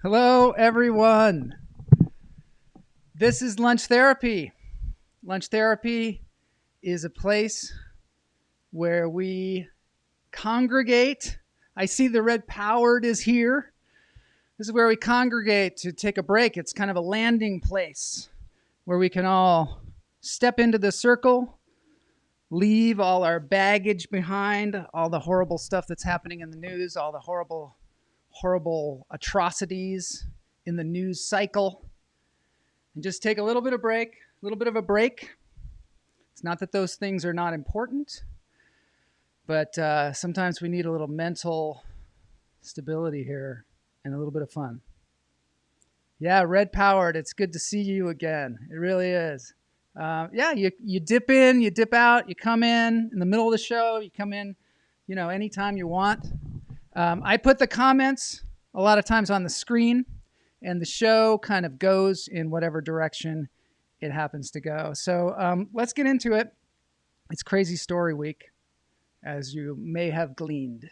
Hello, everyone. This is Lunch Therapy. Lunch Therapy is a place where we congregate. I see the red powered is here. This is where we congregate to take a break. It's kind of a landing place where we can all step into the circle, leave all our baggage behind, all the horrible stuff that's happening in the news, all the horrible atrocities in the news cycle, and just take a little bit of a break. It's not that those things are not important, but sometimes we need a little mental stability here and a little bit of fun. Yeah, red powered. It's good to see you again. It really is. You dip in, you dip out, you come in the middle of the show, you come in, anytime you want. I put the comments a lot of times on the screen, and the show kind of goes in whatever direction it happens to go. So let's get into it. It's Crazy Story Week, as you may have gleaned.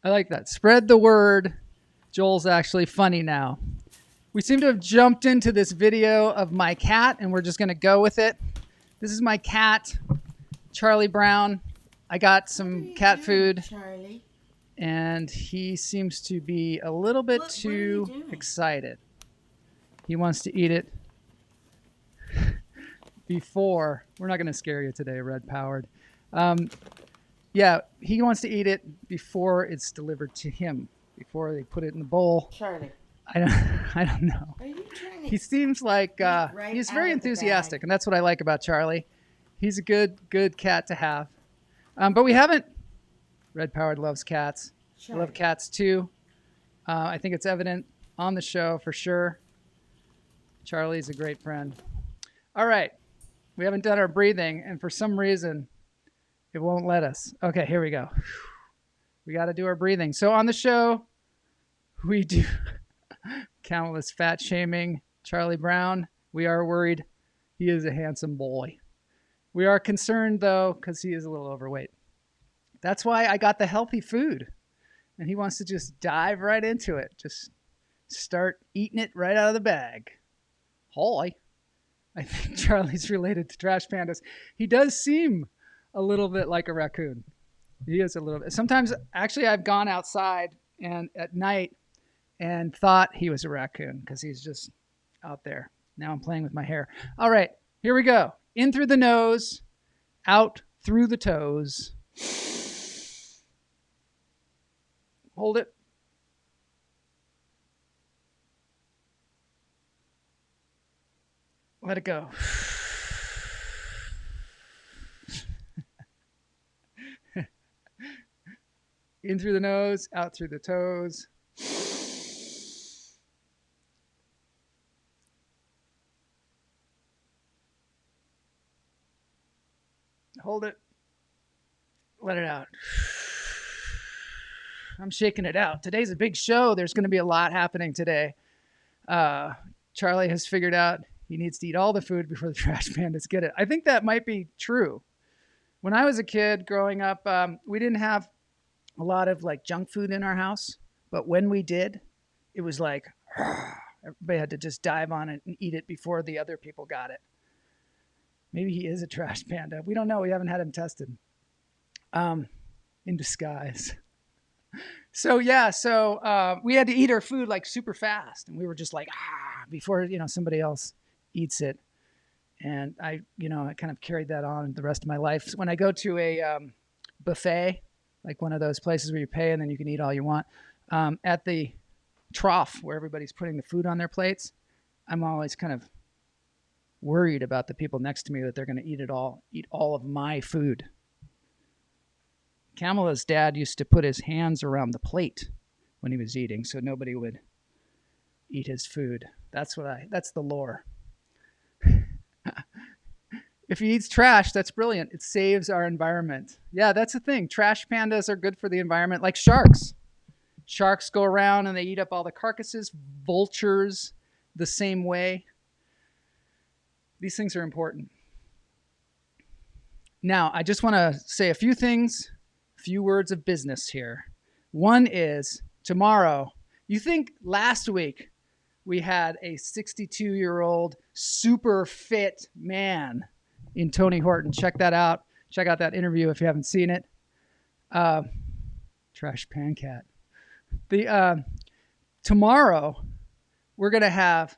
I like that. Spread the word. Joel's actually funny now. We seem to have jumped into this video of my cat, and we're just going to go with it. This is my cat, Charlie Brown. I got some cat food, Charlie? And he seems to be a little bit too excited. He wants to eat it before. We're not going to scare you today, Red Powered. Yeah, he wants to eat it before it's delivered to him, before they put it in the bowl. Charlie. I don't know. Are you trying to... He seems like he's very enthusiastic, and that's what I like about Charlie. He's a good cat to have. But we haven't. Red Powered loves cats. I love cats too. I think it's evident on the show for sure. Charlie's a great friend. All right, we haven't done our breathing, and for some reason, it won't let us. Okay, here we go. We got to do our breathing. So on the show, we do countless fat shaming Charlie Brown. We are worried. He is a handsome boy. We are concerned, though, because he is a little overweight. That's why I got the healthy food. And he wants to just dive right into it. Just start eating it right out of the bag. Holy. I think Charlie's related to trash pandas. He does seem a little bit like a raccoon. He is a little bit. Sometimes, actually, I've gone outside and at night and thought he was a raccoon because he's just out there. Now I'm playing with my hair. All right, here we go. In through the nose, out through the toes. Hold it. Let it go. In through the nose, out through the toes. Hold it. Let it out. I'm shaking it out. Today's a big show. There's going to be a lot happening today. Charlie has figured out he needs to eat all the food before the trash pandas get it. I think that might be true. When I was a kid growing up, we didn't have a lot of like junk food in our house, but when we did, it was like everybody had to just dive on it and eat it before the other people got it. Maybe he is a trash panda. We don't know. We haven't had him tested. In disguise. So we had to eat our food like super fast, and we were just like before somebody else eats it. And I kind of carried that on the rest of my life. So when I go to a buffet, like one of those places where you pay and then you can eat all you want, at the trough where everybody's putting the food on their plates, I'm always kind of worried about the people next to me that they're going to eat all of my food. Kamala's dad used to put his hands around the plate when he was eating, so nobody would eat his food. That's the lore. If he eats trash, that's brilliant. It saves our environment. Yeah, that's the thing. Trash pandas are good for the environment, like sharks. Sharks go around and they eat up all the carcasses. Vultures, the same way. These things are important. Now, I just want to say a few things, a few words of business here. One is tomorrow. You think last week we had a 62-year-old super fit man in Tony Horton. Check that out. Check out that interview if you haven't seen it. Trash pan cat. Tomorrow we're going to have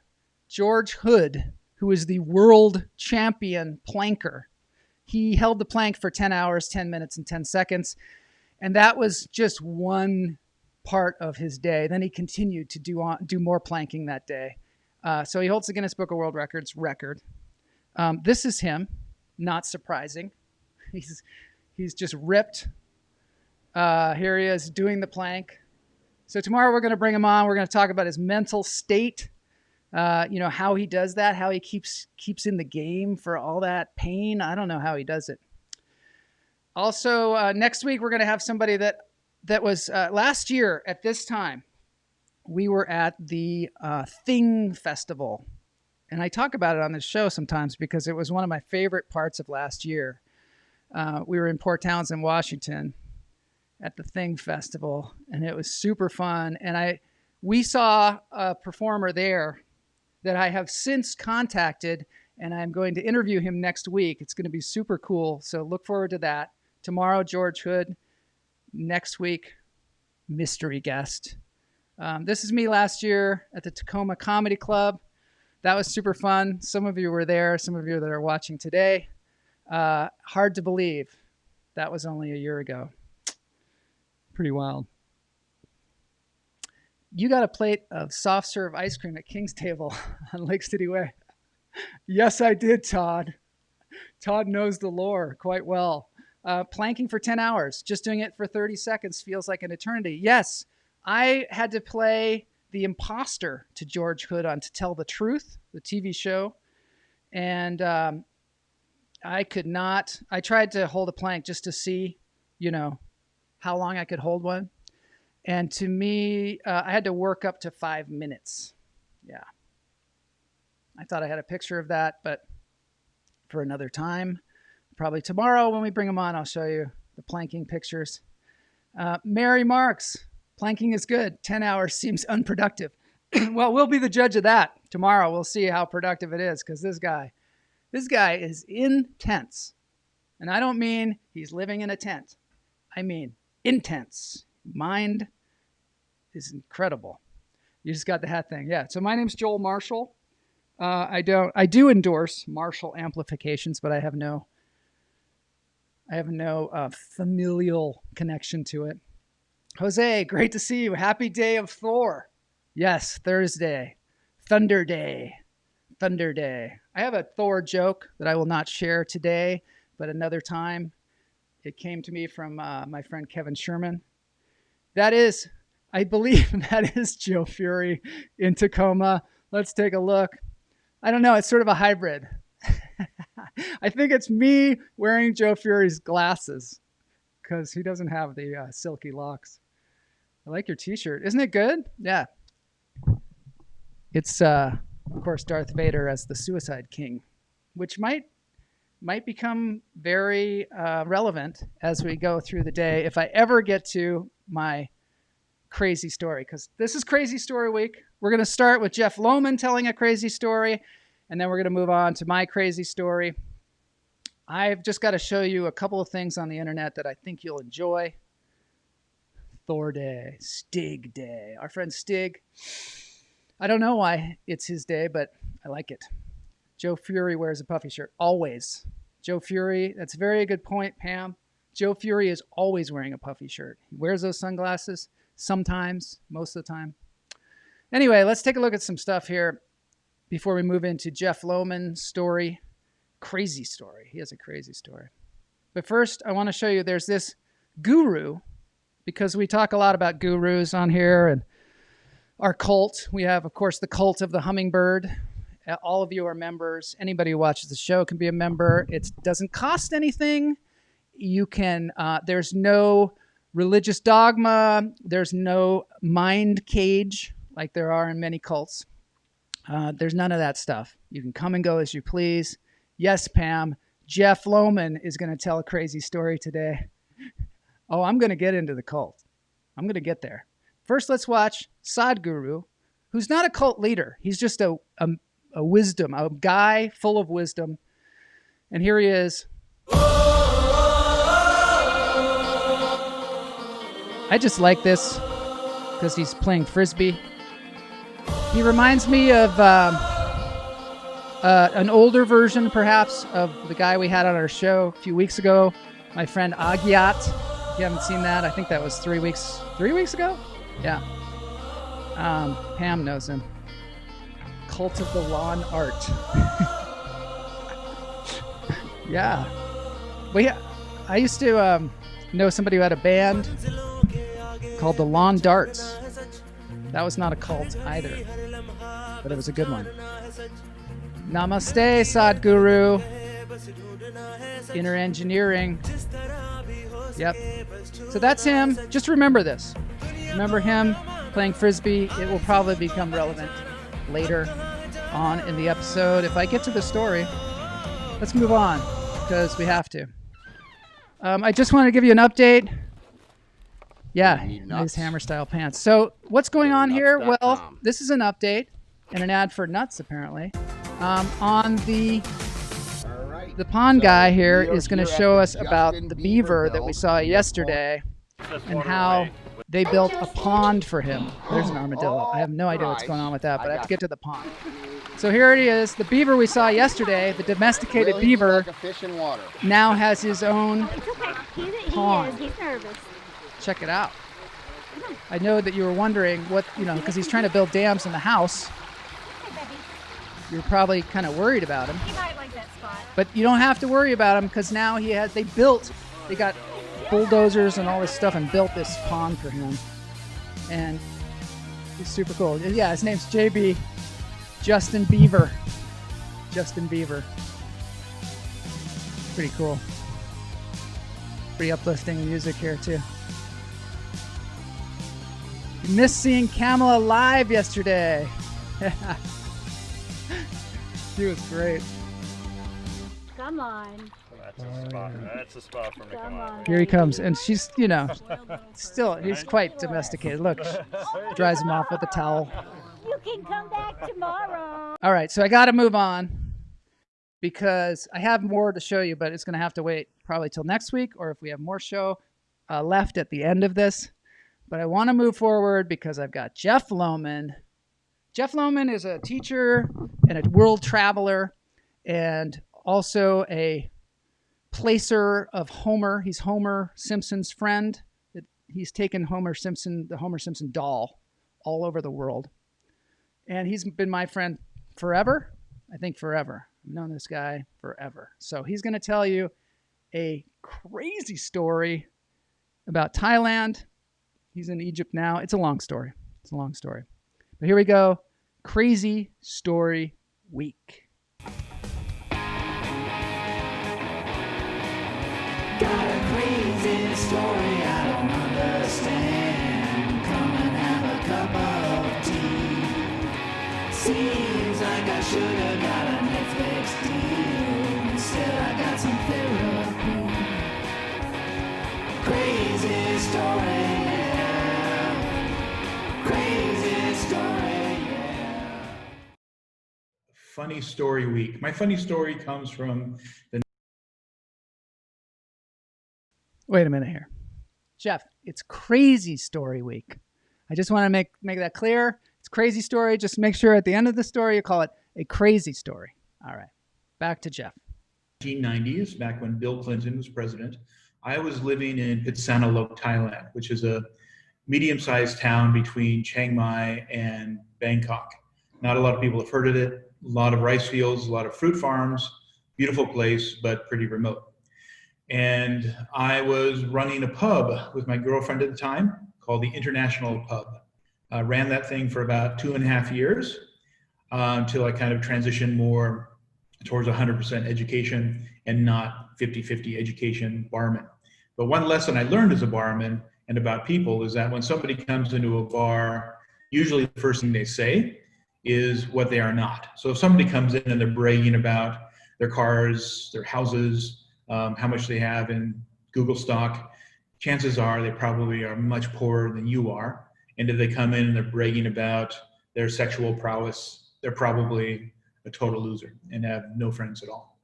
George Hood, who is the world champion planker. He held the plank for 10 hours, 10 minutes, and 10 seconds. And that was just one part of his day. Then he continued to do more planking that day. So he holds the Guinness Book of World Records record. This is him. Not surprising. He's just ripped. Here he is doing the plank. So tomorrow we're going to bring him on. We're going to talk about his mental state. How he does that, how he keeps in the game for all that pain. I don't know how he does it. Also, next week we're going to have somebody that was last year at this time. We were at the Thing Festival. And I talk about it on this show sometimes because it was one of my favorite parts of last year. We were in Port Townsend, Washington at the Thing Festival, and it was super fun. And we saw a performer there that I have since contacted, and I'm going to interview him next week. It's going to be super cool, so look forward to that. Tomorrow, George Hood. Next week, mystery guest. This is me last year at the Tacoma Comedy Club. That was super fun. Some of you were there. Some of you that are watching today. Hard to believe. That was only a year ago. Pretty wild. You got a plate of soft serve ice cream at King's Table on Lake City Way. Yes, I did, Todd. Todd knows the lore quite well. Planking for 10 hours. Just doing it for 30 seconds feels like an eternity. Yes, I had to play the imposter to George Hood on To Tell the Truth, the TV show. And I could not. I tried to hold a plank just to see, how long I could hold one. And to me, I had to work up to 5 minutes. Yeah. I thought I had a picture of that, but for another time. Probably tomorrow when we bring him on, I'll show you the planking pictures. Mary Marks, planking is good. 10 hours seems unproductive. Well, we'll be the judge of that. Tomorrow we'll see how productive it is, because this guy is intense. And I don't mean he's living in a tent. I mean intense. Mind is incredible. You just got the hat thing. Yeah. So my name's Joel Marshall. I do endorse Marshall amplifications, but I have no familial connection to it. Jose, great to see you. Happy day of Thor. Yes, Thursday. Thunder Day. Thunder Day. I have a Thor joke that I will not share today, but another time. It came to me from my friend Kevin Sherman. I believe that is Joe Fury in Tacoma. Let's take a look. I don't know. It's sort of a hybrid. I think it's me wearing Joe Fury's glasses because he doesn't have the silky locks. I like your t-shirt. Isn't it good? Yeah. It's, of course, Darth Vader as the Suicide King, which might become very relevant as we go through the day if I ever get to my crazy story, because this is Crazy Story Week. We're going to start with Jeff Lohman telling a crazy story, and then we're going to move on to my crazy story. I've just got to show you a couple of things on the internet that I think you'll enjoy. Thor Day, Stig Day. Our friend Stig. I don't know why it's his day, but I like it. Joe Fury wears a puffy shirt. Always. Joe Fury, that's a very good point, Pam. Joe Fury is always wearing a puffy shirt. He wears those sunglasses sometimes, most of the time. Anyway, let's take a look at some stuff here before we move into Jeff Lohman's story. Crazy story. He has a crazy story. But first, I want to show you there's this guru, because we talk a lot about gurus on here and our cult. We have, of course, the cult of the hummingbird. All of you are members. Anybody who watches the show can be a member. It doesn't cost anything. You can, there's no religious dogma. There's no mind cage like there are in many cults. There's none of that stuff. You can come and go as you please. Yes, Pam. Jeff Lohman is going to tell a crazy story today. Oh, I'm going to get into the cult. I'm going to get there. First, let's watch Sadhguru, who's not a cult leader. He's just a wisdom, a guy full of wisdom. And here he is. I just like this because he's playing Frisbee. He reminds me of an older version, perhaps, of the guy we had on our show a few weeks ago, my friend Agyat. If you haven't seen that, I think that was 3 weeks ago? Yeah. Pam knows him. Cult of the Lawn Art. Yeah. Well, yeah. I used to know somebody who had a band called the Lawn Darts. That was not a cult either, but it was a good one. Namaste, Sadhguru. Inner engineering. Yep. So that's him. Just remember this. Remember him playing Frisbee. It will probably become relevant later on in the episode. If I get to the story, let's move on because we have to. I just want to give you an update. Yeah, nice hammer style pants. So what's going on here? Well, this is an update and an ad for nuts, apparently. On the pond guy here is going to show us about the beaver that we saw yesterday and how they built a pond for him. There's an armadillo. I have no idea what's going on with that, but I have to get to the pond. So here it is. The beaver we saw yesterday, the domesticated beaver, now has his own pond. He's nervous. Check it out. I know that you were wondering what, because he's trying to build dams in the house. You're probably kind of worried about him. He might like that spot. But you don't have to worry about him because now they got bulldozers and all this stuff and built this pond for him. And he's super cool. Yeah, his name's JB. Justin Beaver. Justin Beaver. Pretty cool. Pretty uplifting music here too. You missed seeing Kamala live yesterday. She was great. Come on. That's a spot for me. Come on. Here he comes. And she's, still, he's quite domesticated. Look, dries him off with a towel. You can come back tomorrow. All right, so I got to move on because I have more to show you, but it's going to have to wait probably till next week or if we have more show left at the end of this. But I want to move forward because I've got Jeff Lohman. Jeff Lohman is a teacher and a world traveler and also a placer of Homer. He's Homer Simpson's friend. He's taken the Homer Simpson doll all over the world. And he's been my friend forever. I think forever. I've known this guy forever. So he's going to tell you a crazy story about Thailand. He's in Egypt now. It's a long story. But here we go. Crazy Story Week. Got a crazy story I don't understand. Come and have a cup of tea. Seems like I should have got a Netflix deal. Instead I got some therapy. Crazy story, yeah. Crazy story, yeah. Funny story week. My funny story comes from the... Wait a minute here. Jeff, it's Crazy Story Week. I just want to make that clear. It's crazy story. Just make sure at the end of the story you call it a crazy story. All right. Back to Jeff. 1990s, back when Bill Clinton was president, I was living in Phitsanulok, Thailand, which is a medium-sized town between Chiang Mai and Bangkok. Not a lot of people have heard of it. A lot of rice fields, a lot of fruit farms, beautiful place, but pretty remote. And I was running a pub with my girlfriend at the time called the International Pub. Ran that thing for about 2.5 years until I kind of transitioned more towards 100% education and not 50-50 education barman. But one lesson I learned as a barman and about people is that when somebody comes into a bar, usually the first thing they say is what they are not. So if somebody comes in and they're bragging about their cars, their houses, how much they have in Google stock, chances are they probably are much poorer than you are. And if they come in and they're bragging about their sexual prowess, they're probably a total loser and have no friends at all.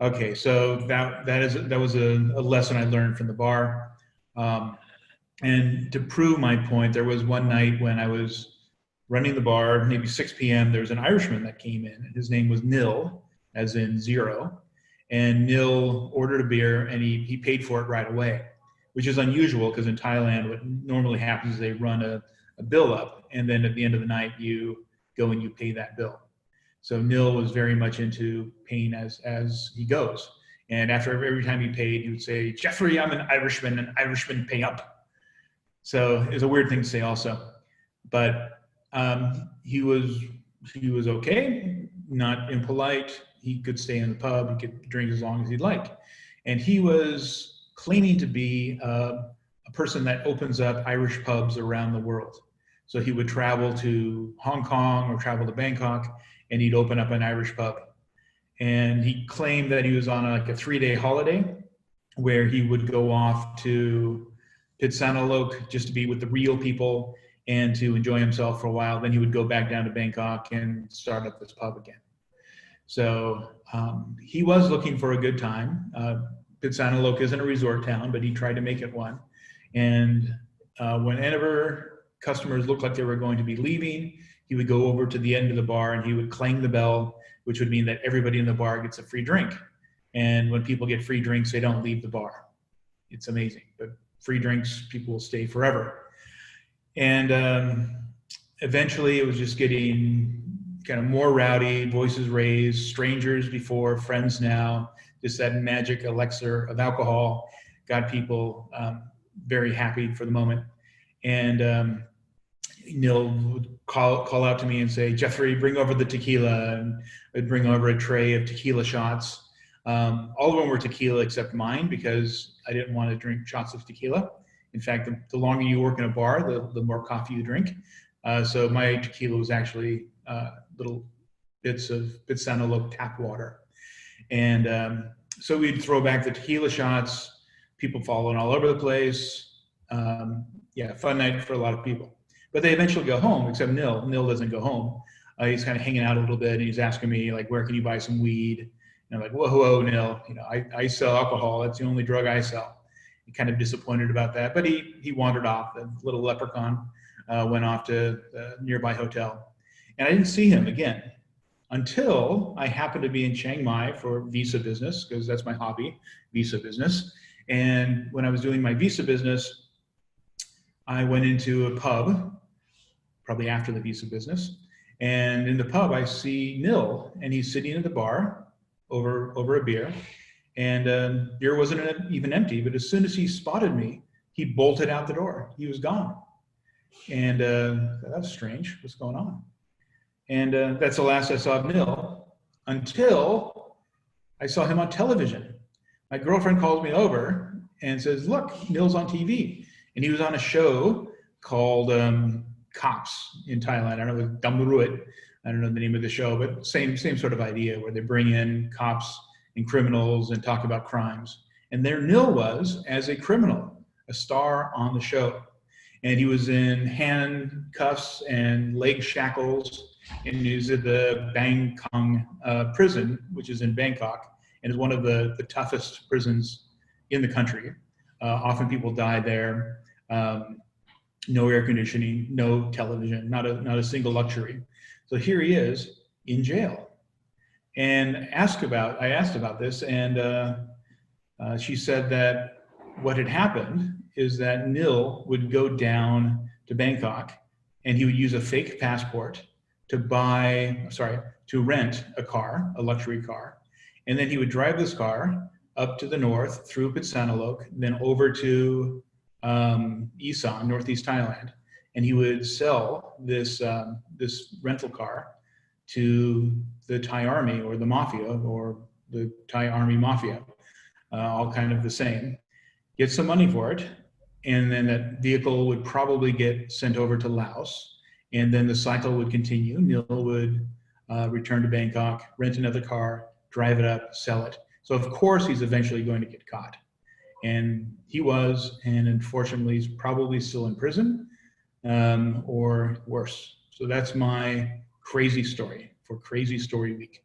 Okay, so that was a lesson I learned from the bar. And to prove my point, there was one night when I was running the bar, maybe 6 p.m., there was an Irishman that came in. His name was Nil, as in zero. And Nil ordered a beer and he paid for it right away, which is unusual because in Thailand, what normally happens is they run a bill up, and then at the end of the night, you go and you pay that bill. So Nil was very much into paying as he goes. And after every time he paid, he would say, "Jeffrey, I'm an Irishman, and Irishmen pay up." So it was a weird thing to say also. But he was okay, not impolite. He could stay in the pub, he could drink as long as he'd like. And he was claiming to be a person that opens up Irish pubs around the world. So he would travel to Hong Kong or travel to Bangkok, and he'd open up an Irish pub. And he claimed that he was on like a 3-day holiday where he would go off to Pitsanalok just to be with the real people and to enjoy himself for a while. Then he would go back down to Bangkok and start up this pub again. So he was looking for a good time. Pitsanalok isn't a resort town, but he tried to make it one. And whenever customers looked like they were going to be leaving, he would go over to the end of the bar and he would clang the bell, which would mean that everybody in the bar gets a free drink. And when people get free drinks, they don't leave the bar. It's amazing. But free drinks, people will stay forever. And eventually it was just getting kind of more rowdy, voices raised, strangers before, friends now. Just that magic elixir of alcohol got people very happy for the moment. And Neil would call out to me and say, "Jeffrey, bring over the tequila." And I'd bring over a tray of tequila shots. All of them were tequila except mine because I didn't want to drink shots of tequila. In fact, the longer you work in a bar, the more coffee you drink. So my tequila was actually little bits of Pitsanalok tap water. And so we'd throw back the tequila shots, people following all over the place. Yeah, fun night for a lot of people. But they eventually go home, except Nil. Nil doesn't go home. He's kind of hanging out a little bit, and he's asking me, like, where can you buy some weed? And I'm like, whoa, Nil, I sell alcohol. That's the only drug I sell. He kind of disappointed about that, but he wandered off. The little leprechaun went off to the nearby hotel. And I didn't see him again until I happened to be in Chiang Mai for visa business, because that's my hobby, visa business. And when I was doing my visa business, I went into a pub, probably after the visa business. And in the pub, I see Nil, and he's sitting at the bar over a beer. And beer wasn't even empty, but as soon as he spotted me, he bolted out the door. He was gone. And that was strange. What's going on? And that's the last I saw of Nil until I saw him on television. My girlfriend calls me over and says, "Look, Nil's on TV." And he was on a show called Cops in Thailand. I don't know, Damruit. I don't know the name of the show, but same sort of idea where they bring in cops and criminals and talk about crimes. And there Nil was as a criminal, a star on the show. And he was in handcuffs and leg shackles, and he was at the Bang Kong prison, which is in Bangkok, and is one of the toughest prisons in the country. Often people die there. No air conditioning, no television, not a single luxury. So here he is in jail. And I asked about this, and she said that what had happened is that Nil would go down to Bangkok, and he would use a fake passport to rent a car, a luxury car, and then he would drive this car up to the north through Pitsanulok, then over to Isan, northeast Thailand, and he would sell this this rental car to the Thai army or the mafia or the Thai army mafia, all kind of the same. Get some money for it, and then that vehicle would probably get sent over to Laos, and then the cycle would continue. Neil would return to Bangkok, rent another car, drive it up, sell it. So of course he's eventually going to get caught. And he was, and unfortunately he's probably still in prison or worse. So that's my crazy story for Crazy Story Week.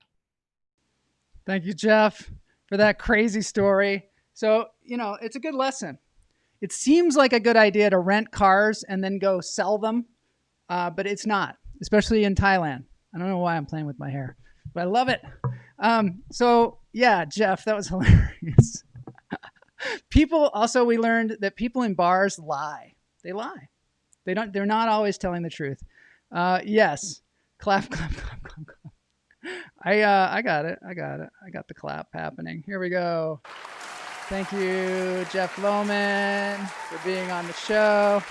Thank you, Jeff, for that crazy story. So, you know, it's a good lesson. It seems like a good idea to rent cars and then go sell them, but it's not, especially in Thailand. I don't know why I'm playing with my hair, but I love it. So, yeah, Jeff, that was hilarious. We learned that people in bars lie. They lie. They're not always telling the truth. Yes. Clap, clap, clap, clap, clap. I got it. I got the clap happening. Here we go. Thank you, Jeff Lohman, for being on the show.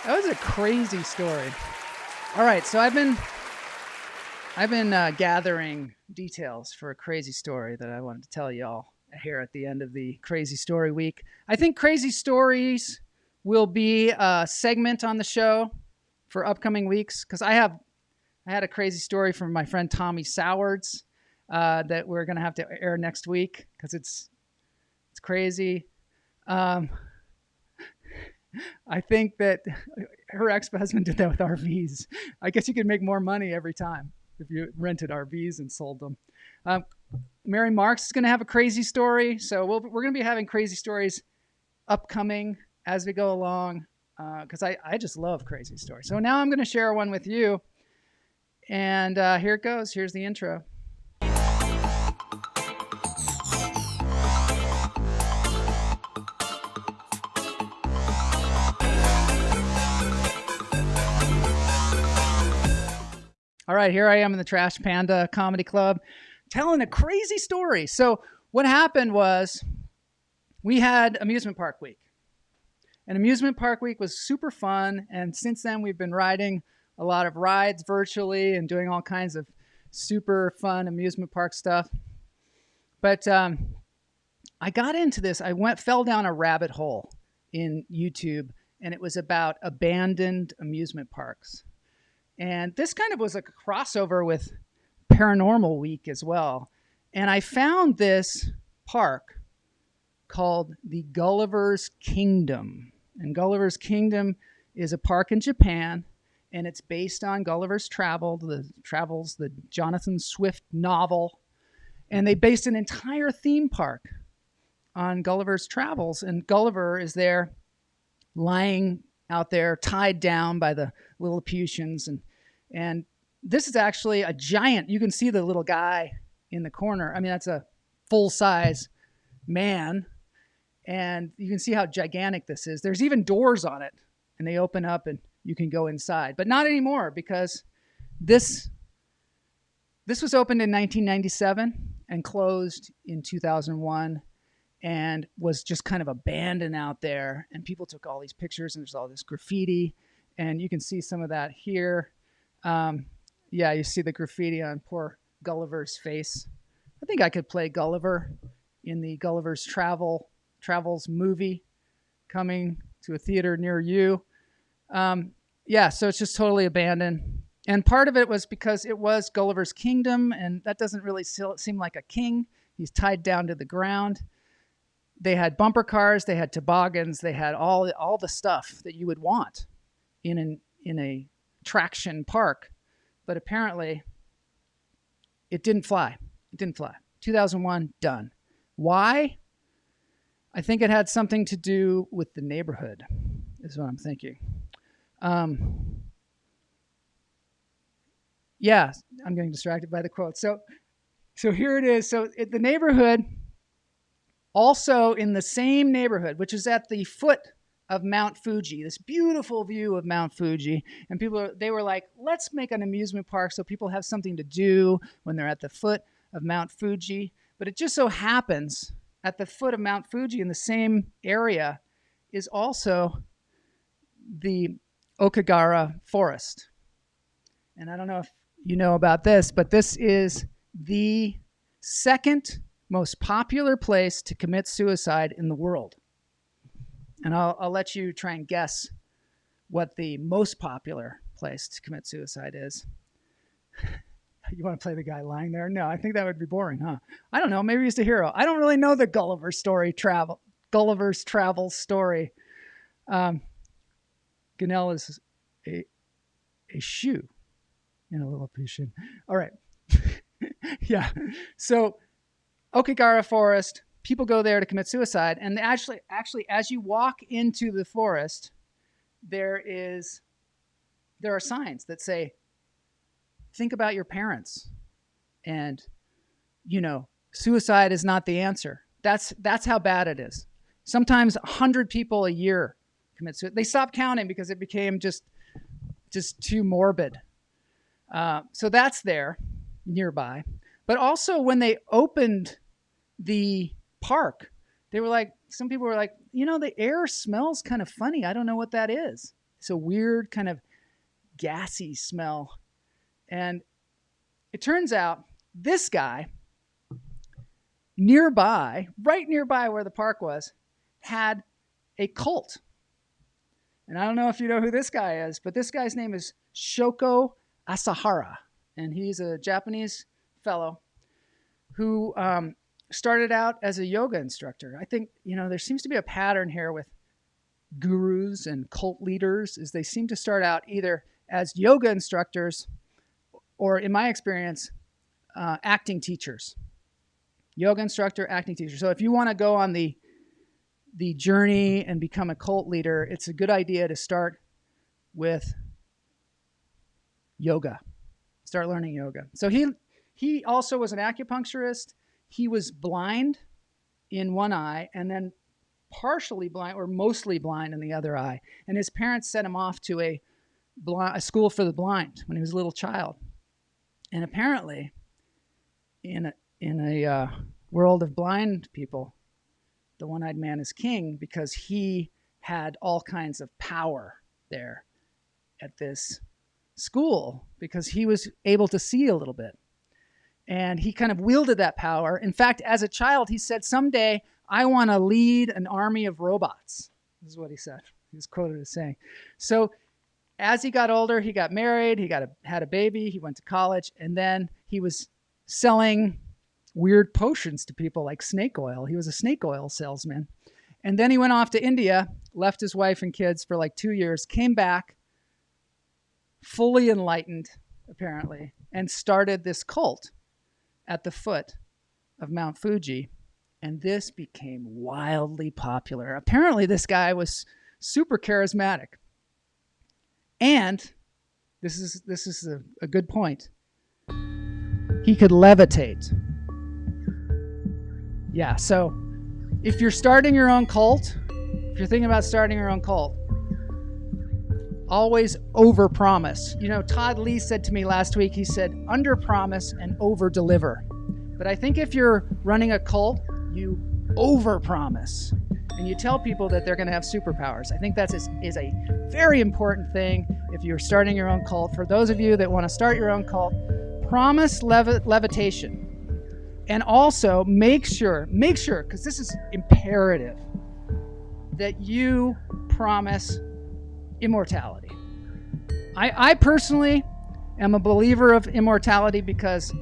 That was a crazy story. All right, so I've been gathering details for a crazy story that I wanted to tell y'all here at the end of the Crazy Story Week. I think Crazy Stories will be a segment on the show for upcoming weeks because I had a crazy story from my friend Tommy Sowards that we're going to have to air next week because it's crazy. I think that her ex-husband did that with RVs. I guess you could make more money every time if you rented RVs and sold them. Mary Marks is going to have a crazy story. So we're going to be having crazy stories upcoming as we go along because I just love crazy stories. So now I'm going to share one with you. And here it goes. Here's the intro. All right, here I am in the Trash Panda Comedy Club telling a crazy story. So what happened was we had Amusement Park Week. And Amusement Park Week was super fun. And since then, we've been riding a lot of rides virtually and doing all kinds of super fun amusement park stuff. But I got into this. Fell down a rabbit hole in YouTube, and it was about abandoned amusement parks. And this kind of was a crossover with Paranormal Week as well. And I found this park called the Gulliver's Kingdom. And Gulliver's Kingdom is a park in Japan, and it's based on Gulliver's Travels, the Jonathan Swift novel. And they based an entire theme park on Gulliver's Travels. And Gulliver is there lying out there tied down by the Lilliputians. And this is actually a giant. You can see the little guy in the corner. I mean, that's a full-size man. And you can see how gigantic this is. There's even doors on it, and they open up and you can go inside. But not anymore because this was opened in 1997 and closed in 2001 and was just kind of abandoned out there. And people took all these pictures, and there's all this graffiti. And you can see some of that here. Yeah, you see the graffiti on poor Gulliver's face. I think I could play Gulliver in the Gulliver's Travels movie coming to a theater near you. Yeah, so it's just totally abandoned. And part of it was because it was Gulliver's Kingdom, and that doesn't really seem like a king. He's tied down to the ground. They had bumper cars, they had toboggans, they had all the stuff that you would want in a traction park. But apparently, it didn't fly. 2001, done. Why? I think it had something to do with the neighborhood, is what I'm thinking. Yeah, I'm getting distracted by the quote. So here it is. So the neighborhood, also in the same neighborhood, which is at the foot of Mount Fuji, this beautiful view of Mount Fuji. And they were like, let's make an amusement park so people have something to do when they're at the foot of Mount Fuji. But it just so happens at the foot of Mount Fuji in the same area is also the Okigara Forest. And I don't know if you know about this, but this is the second most popular place to commit suicide in the world. And I'll let you try and guess what the most popular place to commit suicide is. You want to play the guy lying there? No, I think that would be boring, huh? I don't know. Maybe he's a hero. I don't really know the Gulliver's travel story. Ganel is a shoe in a little Lilliputian. All right. Yeah. So Okigara Forest, people go there to commit suicide. And actually, as you walk into the forest, there are signs that say, think about your parents. And, suicide is not the answer. That's how bad it is. Sometimes 100 people a year commit suicide. They stopped counting because it became just too morbid. So that's there nearby. But also when they opened the park, some people were like, the air smells kind of funny. I don't know what that is. It's a weird kind of gassy smell. And it turns out this guy right nearby where the park was, had a cult. And I don't know if you know who this guy is, but this guy's name is Shoko Asahara. And he's a Japanese fellow who started out as a yoga instructor. I think, there seems to be a pattern here with gurus and cult leaders, is they seem to start out either as yoga instructors or, in my experience, acting teachers. Yoga instructor, acting teacher. So if you want to go on the journey and become a cult leader, it's a good idea to start with yoga. Start learning yoga. So he also was an acupuncturist. He was blind in one eye and then partially blind or mostly blind in the other eye. And his parents sent him off to a school for the blind when he was a little child. And apparently, in a world of blind people, the one-eyed man is king because he had all kinds of power there at this school because he was able to see a little bit. And he kind of wielded that power. In fact, as a child, he said, someday I want to lead an army of robots. This is what he said. He was quoted as saying. So as he got older, he got married, had a baby, he went to college, and then he was selling weird potions to people like snake oil. He was a snake oil salesman. And then he went off to India, left his wife and kids for like 2 years, came back, fully enlightened, apparently, and started this cult at the foot of Mount Fuji. And this became wildly popular. Apparently, this guy was super charismatic. And this is a good point. He could levitate. Yeah, so if you're starting your own cult, if you're thinking about starting your own cult, always overpromise. Todd Lee said to me last week, he said, underpromise and overdeliver. But I think if you're running a cult, you overpromise. And you tell people that they're going to have superpowers. I think that is a very important thing if you're starting your own cult. For those of you that want to start your own cult, promise levitation. And also make sure, because this is imperative, that you promise immortality. I personally am a believer of immortality because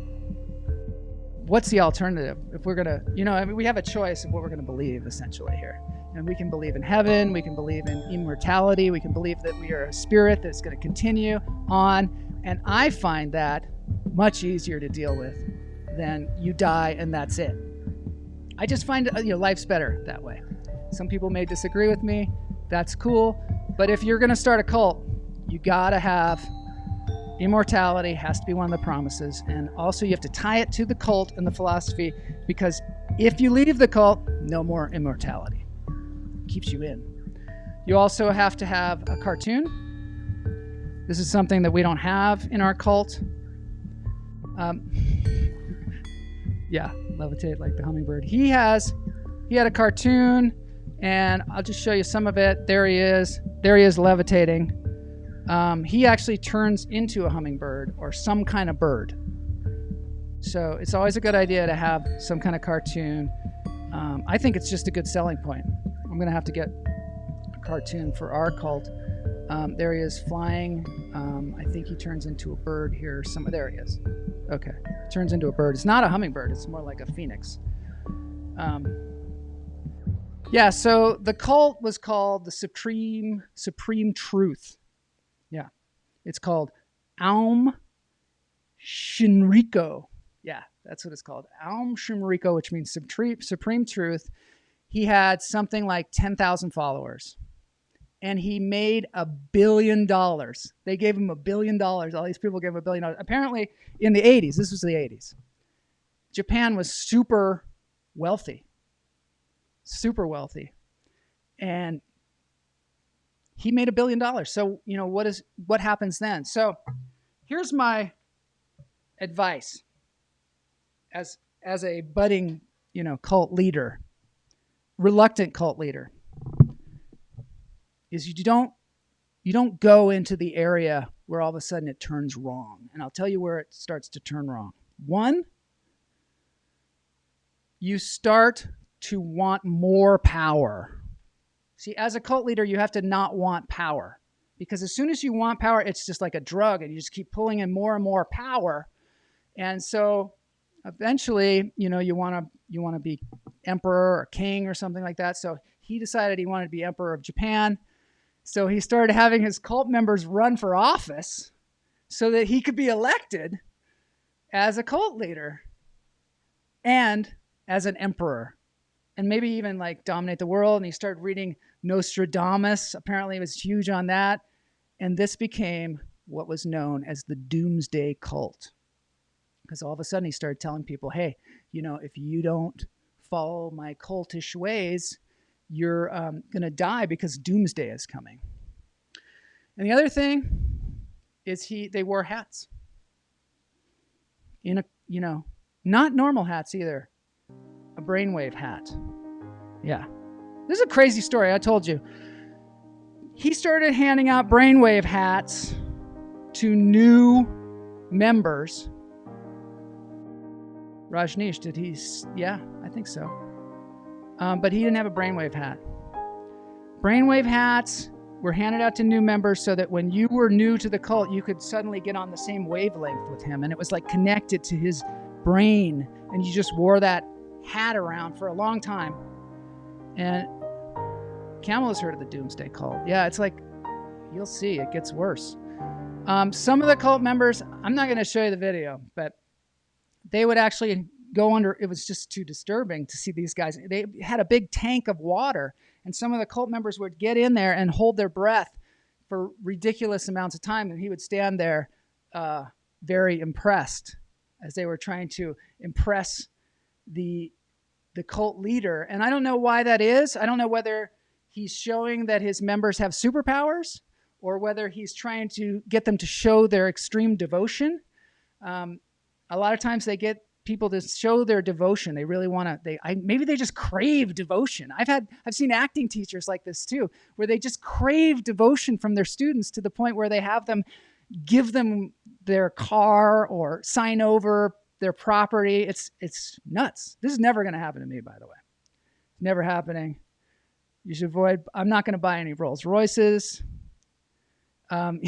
what's the alternative? If we're going to, we have a choice of what we're going to believe essentially here. And we can believe in heaven, we can believe in immortality, we can believe that we are a spirit that's going to continue on. And I find that much easier to deal with than you die and that's it. I just find life's better that way. Some people may disagree with me. That's cool. But if you're going to start a cult, you got to have immortality, has to be one of the promises. And also you have to tie it to the cult and the philosophy, because if you leave the cult, no more immortality. It keeps you in. You also have to have a cartoon. This is something that we don't have in our cult. Yeah, Levitate like the hummingbird. He has he had a cartoon, and I'll just show you some of it. There he is. There he is levitating. He actually turns into a hummingbird or some kind of bird. So it's always a good idea to have some kind of cartoon. I think it's just a good selling point. I'm going to have to get a cartoon for our cult. There he is flying. I think he turns into a bird here. There he is. Okay. Turns into a bird. It's not a hummingbird. It's more like a phoenix. Yeah, so the cult was called the Supreme Truth. Yeah. It's called Aum Shinriko. Yeah, that's what it's called. Aum Shinriko, which means Supreme Truth. He had something like 10,000 followers. And he made $1 billion. They gave him $1 billion. All these people gave him $1 billion. Apparently, in the 80s, this was the 80s, Japan was super wealthy. Super wealthy. And he made $1 billion. So, what happens then? So, here's my advice as a budding, cult leader, reluctant cult leader. Is you don't go into the area where all of a sudden it turns wrong. And I'll tell you where it starts to turn wrong. One, you start to want more power. See, as a cult leader, you have to not want power. Because as soon as you want power, it's just like a drug, and you just keep pulling in more and more power. And so eventually, you want to be emperor or king or something like that. So he decided he wanted to be emperor of Japan. So he started having his cult members run for office so that he could be elected as a cult leader and as an emperor, and maybe even like dominate the world. And he started reading Nostradamus. Apparently he was huge on that. And this became what was known as the Doomsday Cult. Because all of a sudden he started telling people, hey, if you don't follow my cultish ways, you're going to die because doomsday is coming. And the other thing is they wore hats. Not normal hats either. A brainwave hat. Yeah. This is a crazy story, I told you. He started handing out brainwave hats to new members. Rajneesh, did he? Yeah, I think so. But he didn't have a brainwave hat. Brainwave hats were handed out to new members so that when you were new to the cult, you could suddenly get on the same wavelength with him. And it was like connected to his brain. And you just wore that hat around for a long time. And Camel has heard of the Doomsday Cult. Yeah, it's like, you'll see, it gets worse. Some of the cult members, I'm not going to show you the video, but they would actually go under. It was just too disturbing to see these guys. They had a big tank of water, and some of the cult members would get in there and hold their breath for ridiculous amounts of time, and he would stand there very impressed as they were trying to impress the cult leader. And I don't know why that is. I don't know whether he's showing that his members have superpowers or whether he's trying to get them to show their extreme devotion. A lot of times they get people to show their devotion. They really want to, maybe they just crave devotion. I've seen acting teachers like this too, where they just crave devotion from their students to the point where they have them give them their car or sign over their property. It's nuts. This is never going to happen to me, by the way. Never happening. You should avoid, I'm not going to buy any Rolls Royces. I'm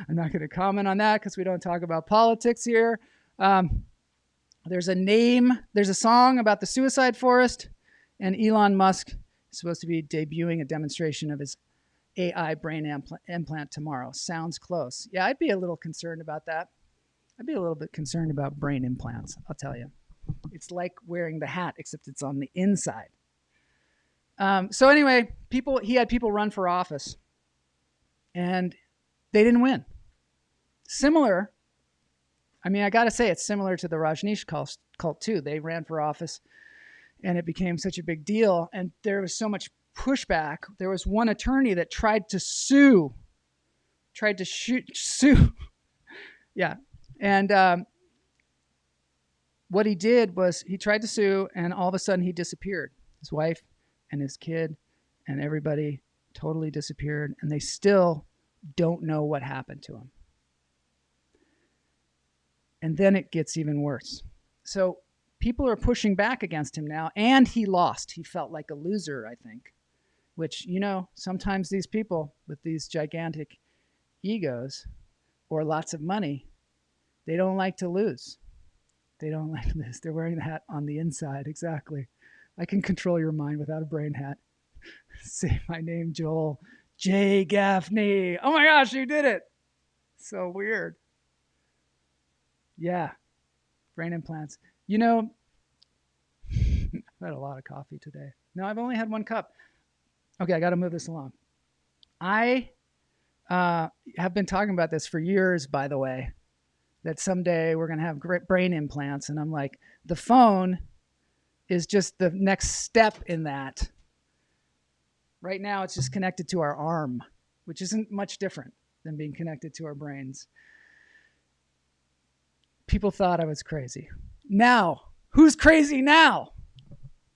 not going to comment on that because we don't talk about politics here. There's a song about the suicide forest, and Elon Musk is supposed to be debuting a demonstration of his AI brain implant tomorrow. Sounds close. Yeah, I'd be a little concerned about that. I'd be a little bit concerned about brain implants, I'll tell you. It's like wearing the hat, except it's on the inside. So anyway, he had people run for office, and they didn't win. Similar, I got to say, it's similar to the Rajneesh cult too. They ran for office, and it became such a big deal, and there was so much pushback. There was one attorney that tried to sue. Yeah. And what he did was he tried to sue, and all of a sudden he disappeared. his wife and his kid, and everybody totally disappeared, and they still don't know what happened to him. And then it gets even worse. So people are pushing back against him now, and he lost. He felt like a loser, I think, which, you know, sometimes these people with these gigantic egos or lots of money, they don't like to lose. They don't like this. They're wearing the hat on the inside. Exactly. I can control your mind without a brain hat. Say my name, Joel. J. Gaffney. Oh my gosh, you did it. So weird. Yeah. Brain implants. You know, I've had a lot of coffee today. No, I've only had one cup. Okay, I got to move this along. I have been talking about this for years, by the way, that someday we're going to have great brain implants. And I'm like, the phone is just the next step in that. Right now, it's just connected to our arm, which isn't much different than being connected to our brains. People thought I was crazy. Now, who's crazy now?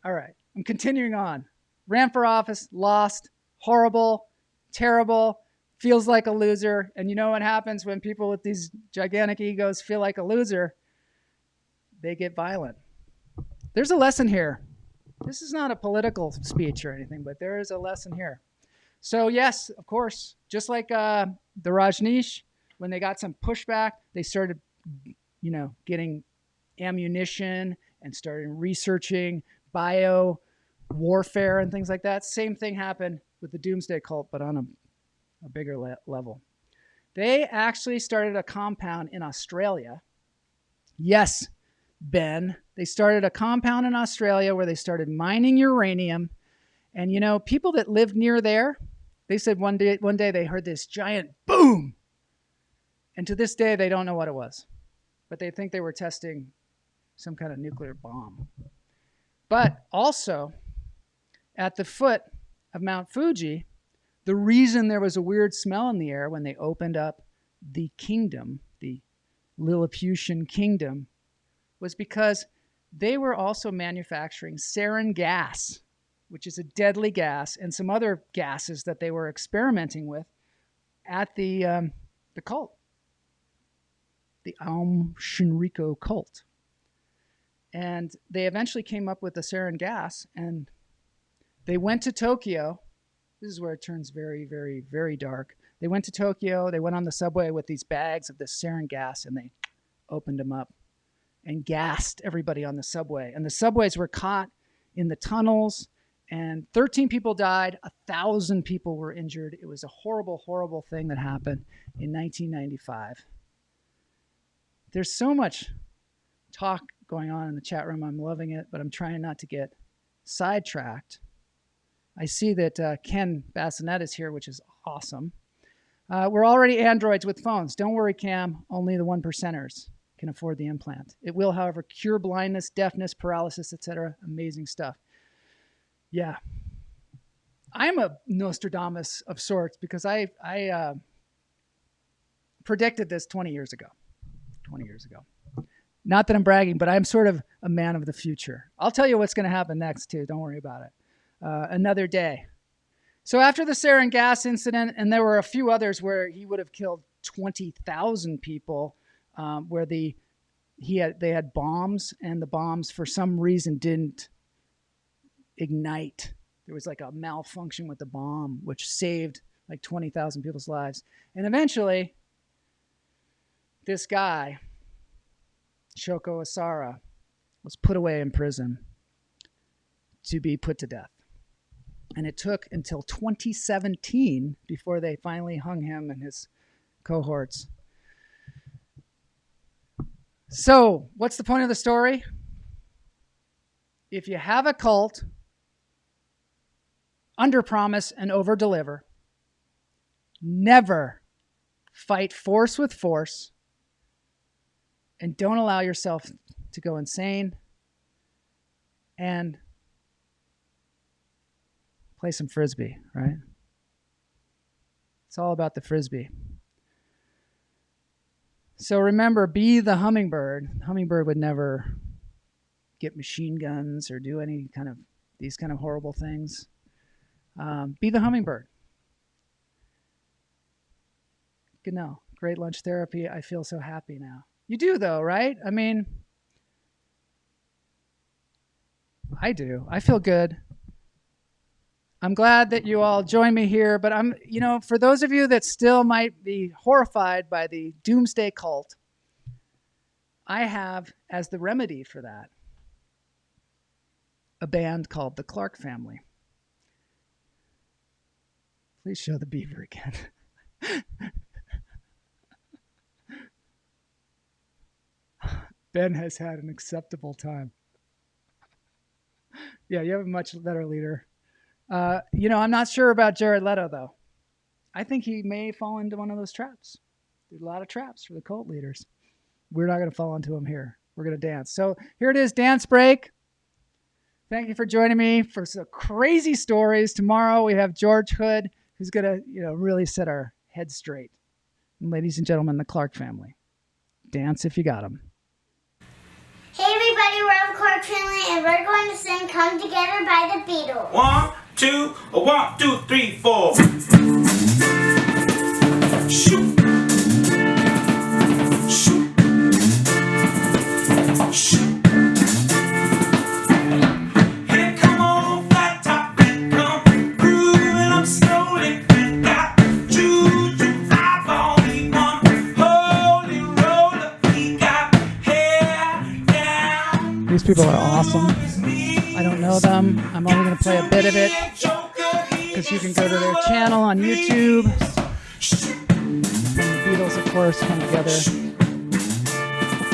All right, I'm continuing on. Ran for office, lost, horrible, terrible, feels like a loser. And you know what happens when people with these gigantic egos feel like a loser? They get violent. There's a lesson here. This is not a political speech or anything, but there is a lesson here. So yes, of course, just like the Rajneesh, when they got some pushback, they started, you know, getting ammunition and started researching bio warfare and things like that. Same thing happened with the Doomsday Cult, but on a bigger level. They actually started a compound in Australia. Yes, Ben. They started a compound in Australia where they started mining uranium. And, you know, people that lived near there, they said one day they heard this giant boom. And to this day, they don't know what it was. But they think they were testing some kind of nuclear bomb. But also, at the foot of Mount Fuji, the reason there was a weird smell in the air when they opened up the kingdom, the Lilliputian kingdom, was because they were also manufacturing sarin gas, which is a deadly gas, and some other gases that they were experimenting with at the cult, the Aum Shinrikyo cult. And they eventually came up with the sarin gas, and they went to Tokyo. This is where it turns very, very, very dark. They went to Tokyo. They went on the subway with these bags of this sarin gas, and they opened them up and gassed everybody on the subway. And the subways were caught in the tunnels, and 13 people died. 1,000 people were injured. It was a horrible, horrible thing that happened in 1995. There's so much talk going on in the chat room. I'm loving it, but I'm trying not to get sidetracked. I see that Ken Bassinet is here, which is awesome. We're already androids with phones. Don't worry, Cam. Only the 1%ers can afford the implant. It will, however, cure blindness, deafness, paralysis, etc. Amazing stuff. Yeah. I'm a Nostradamus of sorts because I predicted this 20 years ago. 20 years ago. Not that I'm bragging, but I'm sort of a man of the future. I'll tell you what's going to happen next, too. Don't worry about it. Another day. So after the sarin gas incident, and there were a few others where he would have killed 20,000 people, where they had bombs, and the bombs for some reason didn't ignite. There was like a malfunction with the bomb, which saved like 20,000 people's lives. And eventually, this guy, Shoko Asara, was put away in prison to be put to death. And it took until 2017 before they finally hung him and his cohorts. So, what's the point of the story? If you have a cult, under-promise and over-deliver. Never fight force with force. And don't allow yourself to go insane. And play some frisbee, right? It's all about the frisbee. So remember, be the hummingbird. The hummingbird would never get machine guns or do any kind of these kind of horrible things. Be the hummingbird. Good know. Great lunch therapy. I feel so happy now. You do though, right? I mean, I do. I feel good. I'm glad that you all join me here, but for those of you that still might be horrified by the Doomsday Cult, I have, as the remedy for that, a band called the Clark Family. Please show the beaver again. Ben has had an acceptable time. Yeah, you have a much better leader. I'm not sure about Jared Leto, though. I think he may fall into one of those traps. There's a lot of traps for the cult leaders. We're not going to fall into them here. We're going to dance. So here it is, dance break. Thank you for joining me for some crazy stories. Tomorrow we have George Hood, who's going to, really set our heads straight. And ladies and gentlemen, the Clark family. Dance if you got them. Hey everybody, we're the Clark Family and we're going to sing Come Together by the Beatles. 1, 2, 1, 2, 3, 4. Shoot. Shoot. Shoot. Here come on, flat top and come grooving up slowly. Got juju eyeball, he one holy roller. He got hair down. These people are awesome. I don't know them. I'm only going to play a bit of it because you can go to their channel on YouTube. The Beatles, of course, come together.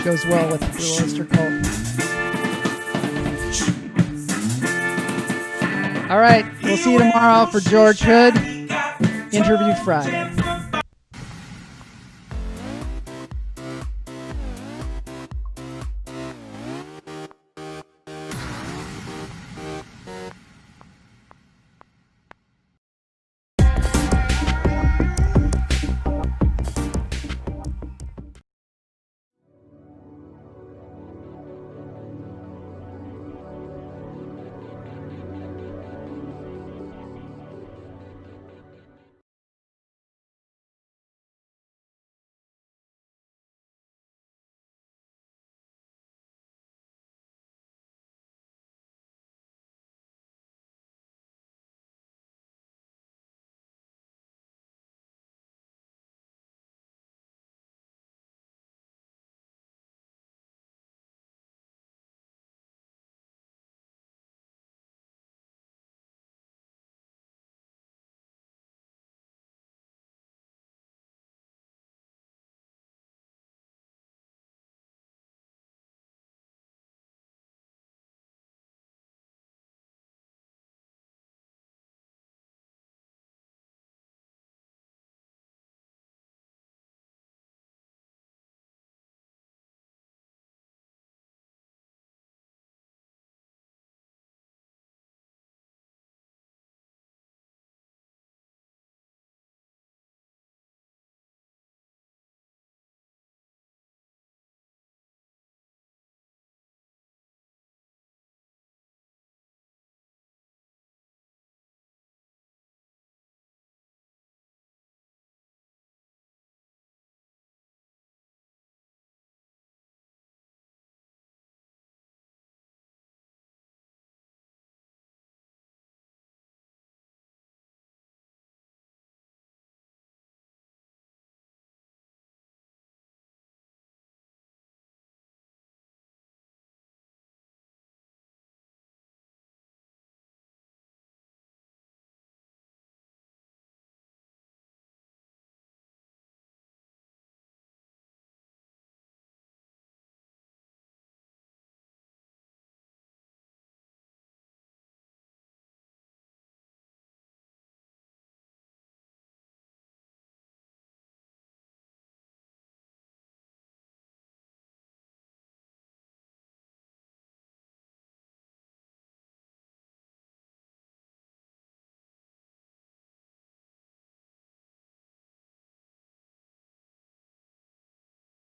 Goes well with the Blue Oyster Cult. All right, we'll see you tomorrow for George Hood Interview Friday.